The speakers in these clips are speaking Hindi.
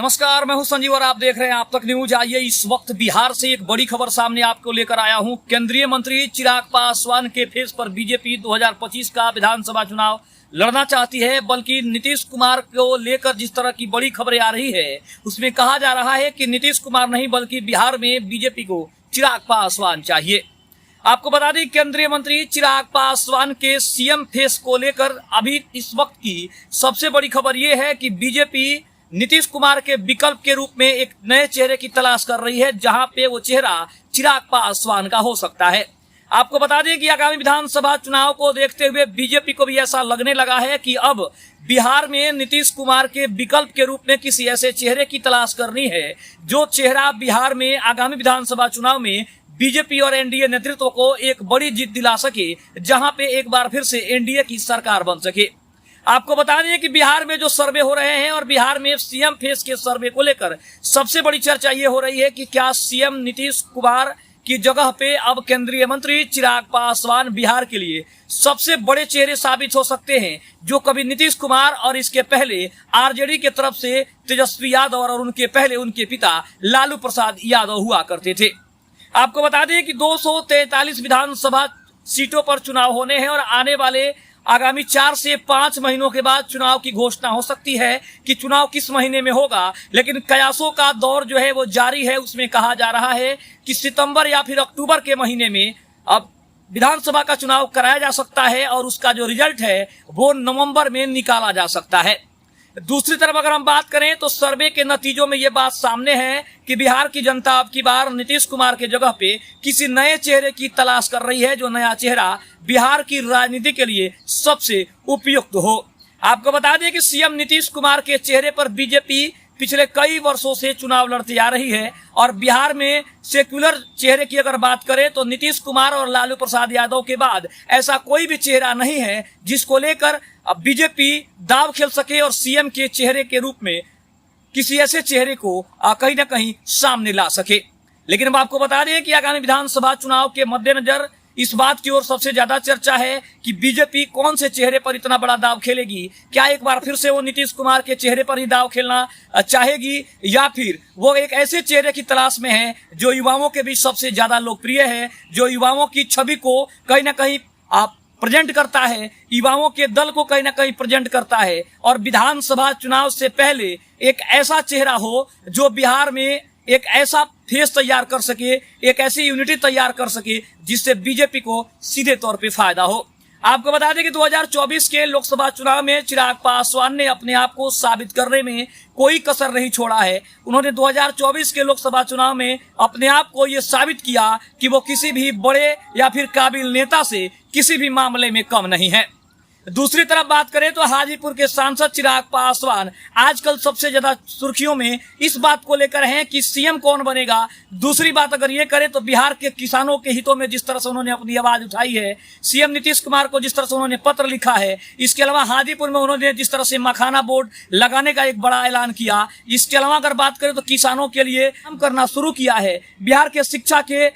नमस्कार, मैं हूं संजीव और आप देख रहे हैं आप तक न्यूज। आइए इस वक्त बिहार से एक बड़ी खबर सामने आपको लेकर आया हूं। केंद्रीय मंत्री चिराग पासवान के फेस पर बीजेपी 2025 का विधानसभा चुनाव लड़ना चाहती है, बल्कि नीतीश कुमार को लेकर जिस तरह की बड़ी खबरें आ रही है उसमें कहा जा रहा है कि नीतीश कुमार नहीं बल्कि बिहार में बीजेपी को चिराग पासवान चाहिए। आपको बता दें, केंद्रीय मंत्री चिराग पासवान के सीएम फेस को लेकर अभी इस वक्त की सबसे बड़ी खबर यह है कि बीजेपी नीतीश कुमार के विकल्प के रूप में एक नए चेहरे की तलाश कर रही है, जहां पे वो चेहरा चिराग पासवान का हो सकता है। आपको बता दें कि आगामी विधानसभा चुनाव को देखते हुए बीजेपी को भी ऐसा लगने लगा है कि अब बिहार में नीतीश कुमार के विकल्प के रूप में किसी ऐसे चेहरे की तलाश करनी है जो चेहरा बिहार में आगामी विधानसभा चुनाव में बीजेपी और एनडीए नेतृत्व को एक बड़ी जीत दिला सके, जहां पे एक बार फिर से एनडीए की सरकार बन सके। आपको बता दें कि बिहार में जो सर्वे हो रहे हैं और बिहार में सीएम फेस के सर्वे को लेकर सबसे बड़ी चर्चा ये हो रही है कि क्या सीएम नीतीश कुमार की जगह पे अब केंद्रीय मंत्री चिराग पासवान बिहार के लिए सबसे बड़े चेहरे साबित हो सकते हैं, जो कभी नीतीश कुमार और इसके पहले आरजेडी के तरफ से तेजस्वी यादव और उनके पहले उनके पिता लालू प्रसाद यादव हुआ करते थे। आपको बता दें कि 243 विधानसभा सीटों पर चुनाव होने हैं और आने वाले आगामी 4 से 5 महीनों के बाद चुनाव की घोषणा हो सकती है कि चुनाव किस महीने में होगा, लेकिन कयासों का दौर जो है वो जारी है। उसमें कहा जा रहा है कि सितंबर या फिर अक्टूबर के महीने में अब विधानसभा का चुनाव कराया जा सकता है और उसका जो रिजल्ट है वो नवंबर में निकाला जा सकता है। दूसरी तरफ अगर हम बात करें तो सर्वे के नतीजों में ये बात सामने है कि बिहार की जनता अब की बार नीतीश कुमार के जगह पे किसी नए चेहरे की तलाश कर रही है, जो नया चेहरा बिहार की राजनीति के लिए सबसे उपयुक्त हो। आपको बता दें कि सीएम नीतीश कुमार के चेहरे पर बीजेपी पिछले कई वर्षों से चुनाव लड़ती आ रही है और बिहार में सेक्युलर चेहरे की अगर बात करें तो नीतीश कुमार और लालू प्रसाद यादव के बाद ऐसा कोई भी चेहरा नहीं है जिसको लेकर अब बीजेपी दाव खेल सके और सीएम के चेहरे के रूप में किसी ऐसे चेहरे को कहीं ना कहीं सामने ला सके। लेकिन अब आपको बता दें कि आगामी विधानसभा चुनाव के मद्देनजर इस बात की ओर सबसे ज्यादा चर्चा है कि बीजेपी कौन से चेहरे पर इतना बड़ा दाव खेलेगी। क्या एक बार फिर से वो नीतीश कुमार के चेहरे पर ही दाव खेलना चाहेगी, या फिर वो एक ऐसे चेहरे की तलाश में है जो युवाओं के बीच सबसे ज्यादा लोकप्रिय है, जो युवाओं की छवि को कहीं ना कहीं प्रेजेंट करता है, युवाओं के दल को कहीं ना कहीं प्रेजेंट करता है, और विधानसभा चुनाव से पहले एक ऐसा चेहरा हो जो बिहार में एक ऐसा फेस तैयार कर सके, एक ऐसी यूनिटी तैयार कर सके जिससे बीजेपी को सीधे तौर पे फायदा हो। आपको बता दें कि 2024 के लोकसभा चुनाव में चिराग पासवान ने अपने आप को साबित करने में कोई कसर नहीं छोड़ा है। उन्होंने 2024 के लोकसभा चुनाव में अपने आप को ये साबित किया कि वो किसी भी बड़े या फिर काबिल नेता से किसी भी मामले में कम नहीं है। दूसरी तरफ बात करें तो हाजीपुर के सांसद चिराग पासवान आजकल सबसे ज्यादा सुर्खियों में इस बात को लेकर हैं कि सीएम कौन बनेगा। दूसरी बात अगर ये करें तो बिहार के किसानों के हितों में जिस तरह से उन्होंने अपनी आवाज उठाई है, सीएम नीतीश कुमार को जिस तरह से उन्होंने पत्र लिखा है, इसके अलावा हाजीपुर में उन्होंने जिस तरह से मखाना बोर्ड लगाने का एक बड़ा ऐलान किया, इसके अलावा अगर बात करें तो किसानों के लिए काम करना शुरू किया है, बिहार के शिक्षा के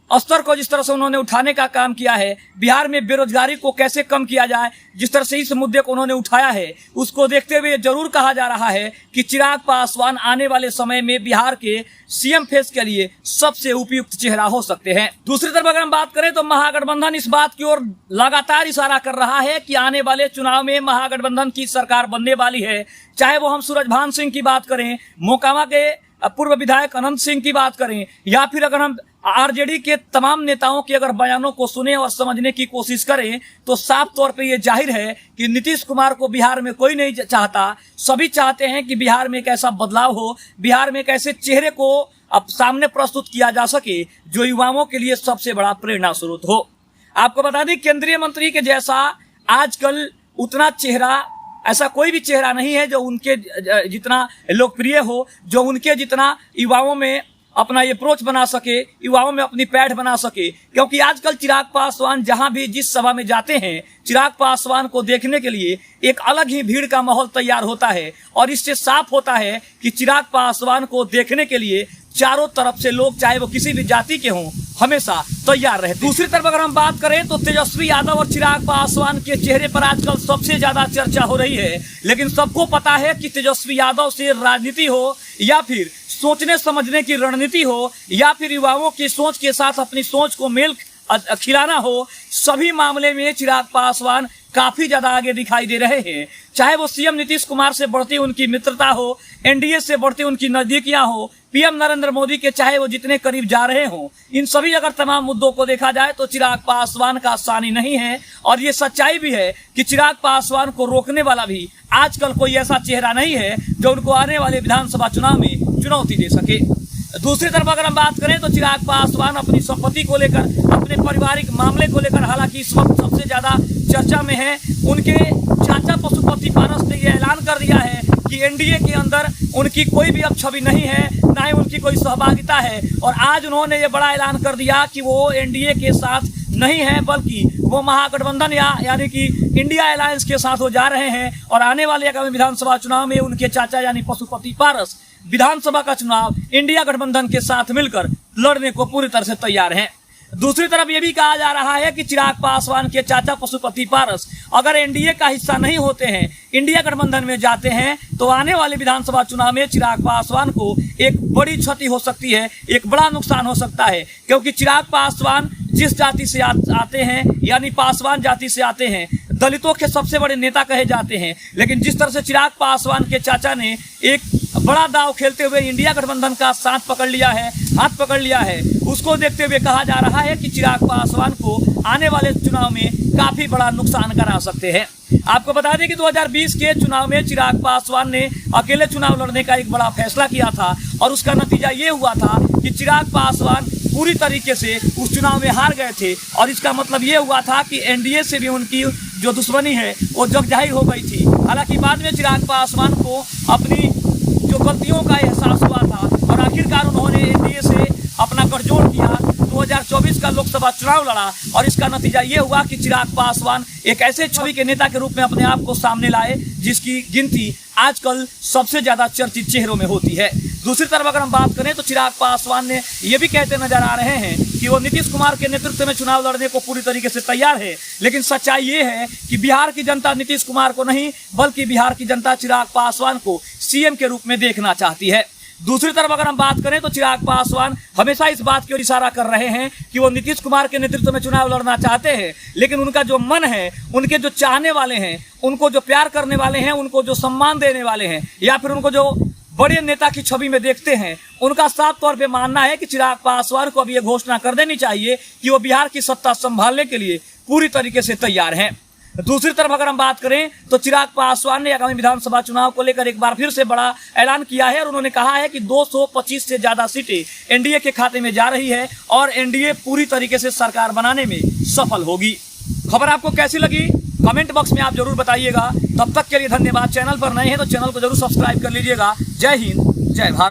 स्तर को जिस तरह से उन्होंने उठाने का काम किया है, बिहार में बेरोजगारी को कैसे कम किया जाए, जिस तरह से इस मुद्दे को उन्होंने उठाया है, उसको देखते हुए जरूर कहा जा रहा है कि चिराग पासवान आने वाले समय में बिहार के सीएम फेस के लिए सबसे उपयुक्त चेहरा हो सकते हैं। दूसरी तरफ अगर हम बात करें तो महागठबंधन इस बात की ओर लगातार इशारा कर रहा है कि आने वाले चुनाव में महागठबंधन की सरकार बनने वाली है। चाहे वो हम सूरजभान सिंह की बात करें, मोकामा के पूर्व विधायक अनंत सिंह की बात करें, या फिर अगर हम आरजेडी के तमाम नेताओं के अगर बयानों को सुने और समझने की कोशिश करें तो साफ तौर पे ये जाहिर है कि नीतीश कुमार को बिहार में कोई नहीं चाहता। सभी चाहते हैं कि बिहार में एक ऐसा बदलाव हो, बिहार में एक ऐसे चेहरे को अब सामने प्रस्तुत किया जा सके जो युवाओं के लिए सबसे बड़ा प्रेरणा स्रोत हो। आपको बता दें, केंद्रीय मंत्री के जैसा आजकल उतना चेहरा, ऐसा कोई भी चेहरा नहीं है जो उनके जितना लोकप्रिय हो, जो उनके जितना युवाओं में अपना ये अप्रोच बना सके, युवाओं में अपनी पैठ बना सके। क्योंकि आजकल चिराग पासवान जहां भी जिस सभा में जाते हैं, चिराग पासवान को देखने के लिए एक अलग ही भीड़ का माहौल तैयार होता है, और इससे साफ होता है कि चिराग पासवान को देखने के लिए चारों तरफ से लोग, चाहे वो किसी भी जाति के हों, हमेशा तैयार रहते। दूसरी तरफ अगर हम बात करें तो तेजस्वी यादव और चिराग पासवान के चेहरे पर आजकल सबसे ज्यादा चर्चा हो रही है, लेकिन सबको पता है कि तेजस्वी यादव से राजनीति हो या फिर सोचने समझने की रणनीति हो या फिर युवाओं की सोच के साथ अपनी सोच को मेल खिलाना हो, सभी मामले में चिराग पासवान काफी ज्यादा आगे दिखाई दे रहे हैं। चाहे वो सीएम नीतीश कुमार से बढ़ती उनकी मित्रता हो, एनडीए से बढ़ती उनकी नजदीकियां हो, पीएम नरेंद्र मोदी के चाहे वो जितने करीब जा रहे हों, इन सभी अगर तमाम मुद्दों को देखा जाए तो चिराग पासवान का आसानी नहीं है। और ये सच्चाई भी है कि चिराग पासवान को रोकने वाला भी आजकल कोई ऐसा चेहरा नहीं है जो उनको आने वाले विधानसभा चुनाव में चुनौती दे सके। दूसरी तरफ अगर हम बात करें तो चिराग पासवान अपनी संपत्ति को लेकर, अपने पारिवारिक मामले को लेकर हालांकि इस वक्त सबसे ज्यादा चर्चा में है। उनके चाचा पशुपति पारस ने यह ऐलान कर दिया है कि एनडीए के अंदर उनकी कोई भी अब छवि नहीं है, ना ही उनकी कोई सहभागिता है। और आज उन्होंने ये बड़ा ऐलान कर दिया कि वो एनडीए के साथ नहीं है, बल्कि वो महागठबंधन यानी कि इंडिया अलायंस के साथ वो जा रहे हैं। और आने वाले आगामी विधानसभा चुनाव में उनके चाचा यानी पशुपति पारस विधानसभा का चुनाव इंडिया गठबंधन के साथ मिलकर लड़ने को पूरी तरह से तैयार हैं। दूसरी तरफ ये भी कहा जा रहा है कि चिराग पासवान के चाचा पशुपति पारस अगर एनडीए का हिस्सा नहीं होते हैं, इंडिया गठबंधन में जाते हैं, तो आने वाले विधानसभा चुनाव में चिराग पासवान को एक बड़ी क्षति हो सकती है, एक बड़ा नुकसान हो सकता है। क्योंकि चिराग पासवान जिस जाति से आते हैं यानी पासवान जाति से आते हैं, दलितों के सबसे बड़े नेता कहे जाते हैं। लेकिन जिस तरह से चिराग पासवान के चाचा ने एक बड़ा दांव खेलते हुए इंडिया गठबंधन का साथ पकड़ लिया है, हाथ पकड़ लिया है, उसको देखते हुए कहा जा रहा है कि चिराग पासवान को आने वाले चुनाव में काफी बड़ा नुकसान करा सकते हैं। आपको बता दें कि 2020 के चुनाव में चिराग पासवान ने अकेले चुनाव लड़ने का एक बड़ा फैसला किया था और उसका नतीजा ये हुआ था कि चिराग पासवान पूरी तरीके से उस चुनाव में हार गए थे। और इसका मतलब ये हुआ था कि एनडीए से भी उनकी जो दुश्मनी है वो जग जाहिर हो गई थी। हालांकि बाद में चिराग पासवान को अपनी जो गलतियों का एहसास हुआ था और आखिरकार उन्होंने एनडीए से अपना गठजोड़ किया, 2024 का लोकसभा चुनाव लड़ा और इसका नतीजा ये हुआ कि चिराग पासवान एक ऐसे छवि के नेता के रूप में अपने आप को सामने लाए जिसकी गिनती आजकल सबसे ज्यादा चर्चित चेहरों में होती है। दूसरी तरफ अगर हम बात करें तो चिराग पासवान ने ये भी कहते नजर आ रहे हैं कि वो नीतीश कुमार के नेतृत्व में चुनाव लड़ने को पूरी तरीके से तैयार है। लेकिन सच्चाई ये है कि बिहार की जनता नीतीश कुमार को नहीं, बल्कि बिहार की जनता चिराग पासवान को सीएम के रूप में देखना चाहती है। दूसरी तरफ अगर हम बात करें तो चिराग पासवान हमेशा इस बात की ओर इशारा कर रहे हैं कि वो नीतीश कुमार के नेतृत्व में चुनाव लड़ना चाहते हैं। लेकिन उनका जो मन है, उनके जो चाहने वाले हैं, उनको जो प्यार करने वाले हैं, उनको जो सम्मान देने वाले हैं या फिर उनको जो बड़े नेता की छवि में देखते हैं, उनका साफ तौर पे मानना है कि चिराग पासवान को अब ये घोषणा कर देनी चाहिए कि वो बिहार की सत्ता संभालने के लिए पूरी तरीके से तैयार हैं। दूसरी तरफ अगर हम बात करें तो चिराग पासवान ने आगामी विधानसभा चुनाव को लेकर एक बार फिर से बड़ा ऐलान किया है और उन्होंने कहा है कि 225 से ज्यादा सीटें एनडीए के खाते में जा रही है और एनडीए पूरी तरीके से सरकार बनाने में सफल होगी। खबर आपको कैसी लगी कमेंट बॉक्स में आप जरूर बताइएगा। तब तक के लिए धन्यवाद। चैनल पर नए हैं तो चैनल को जरूर सब्सक्राइब कर लीजिएगा। जय हिंद, जय भारत।